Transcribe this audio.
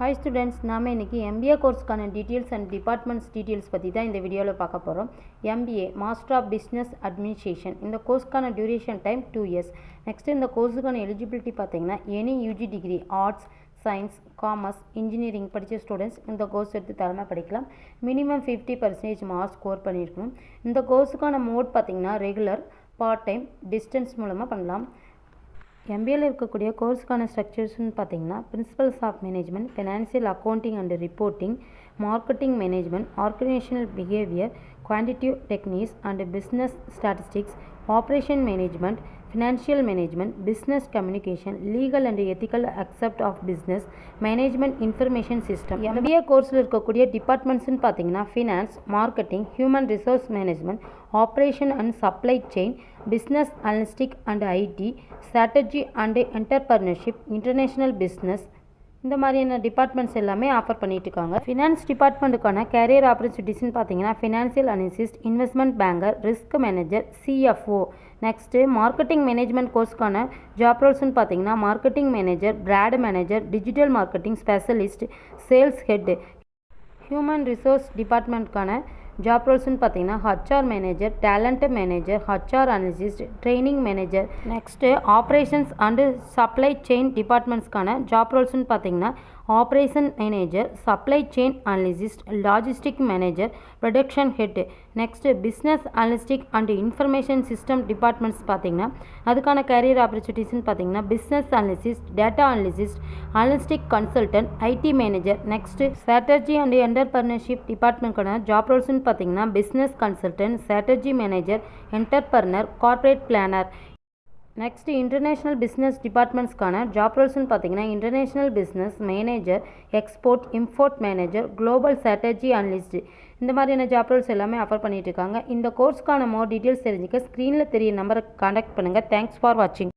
Hi students, நாம் இன்றைக்கி MBA கோர்ஸ்க்கான டீட்டெயில்ஸ் அண்ட் டிபார்ட்மெண்ட்ஸ் டீட்டெயில்ஸ் பற்றி தான் இந்த வீடியோவில் பார்க்க போகிறோம். MBA master of business administration, இந்த கோர்ஸ்க்கான டியூரேஷன் டைம் 2 years. நெக்ஸ்ட்டு இந்த கோர்ஸுக்கான எலிஜிபிலிட்டி பார்த்தீங்கன்னா any UG degree arts, science, commerce, engineering படித்த ஸ்டூடெண்ட்ஸ் இந்த கோர்ஸ் எடுத்து தலைமை படிக்கலாம். மினிமம் 50% மார்க்ஸ் ஸ்கோர் பண்ணியிருக்கணும். இந்த கோர்ஸுக்கான மோட் பார்த்தீங்கன்னா ரெகுலர், பார்ட் டைம், டிஸ்டன்ஸ் மூலமாக பண்ணலாம். எம்பிஏல இருக்கக்கூடிய கோர்ஸுக்கான ஸ்ட்ரக்சர்ஸ்னு பார்த்தீங்கன்னா principles of management, financial accounting and reporting, marketing management, organisational behaviour, quantitative techniques and business statistics, operation management, financial management, business communication, legal and ethical aspect of business management, information system. MBA கோர்ஸில் இருக்கக்கூடிய டிபார்ட்மெண்ட்ஸ்னு பார்த்தீங்கன்னா finance, marketing, human resource management, operation and supply chain, business analytic and IT, strategy and entrepreneurship, international business, இந்த மாதிரியான departments எல்லாமே offer பண்ணிட்டு இருக்காங்க. Finance டிபார்ட்மெண்ட்டுக்கான career ஆப்பர்ச்சுனிட்டிஸ்னு பார்த்தீங்கன்னா financial analyst, investment banker, risk manager, CFO. Next marketing management கோர்ஸ்க்கான job ரோல்ஸ்னு பார்த்தீங்கன்னா marketing manager, brand manager, digital marketing specialist, sales head. Human resource டிபார்ட்மெண்ட்க்கான ஜாப் ரோல்ஸ்னு பார்த்தீங்கன்னா HR manager, talent manager, HR analyst, training manager. Next operations and supply chain டிபார்ட்மெண்ட்ஸ்க்கான job ரோல்ஸ்னு பார்த்தீங்கன்னா operation manager, supply chain analyst, logistic manager, production head. Next business analytic and information system departments பார்த்தீங்கன்னா அதுக்கான career ஆப்பர்ச்சுனிட்டிஸ்னு பார்த்தீங்கன்னா business analyst, data analyst, analytic consultant, IT manager. Next strategy and entrepreneurship டிபார்ட்மெண்ட்க்கான job ரோல்ஸ்னு பார்த்தீங்கன்னா business consultant, strategy manager, entrepreneur, corporate planner. Next international business டிபார்ட்மெண்ட்ஸ்க்கான job ரோல்ஸ்னு பார்த்தீங்கன்னா international business manager, export import manager, global strategy analyst, இந்த மாதிரியான job Rolle's எல்லாமே offer பண்ணிட்டு இருக்காங்க. இந்த கோர்ஸ்க்கான மோர் டீட்டெயில்ஸ் தெரிஞ்சுக்க ஸ்க்ரீனில் தெரிய நம்பரை கான்டாக்ட் பண்ணுங்கள். தேங்க்ஸ் ஃபார் வாட்சிங்.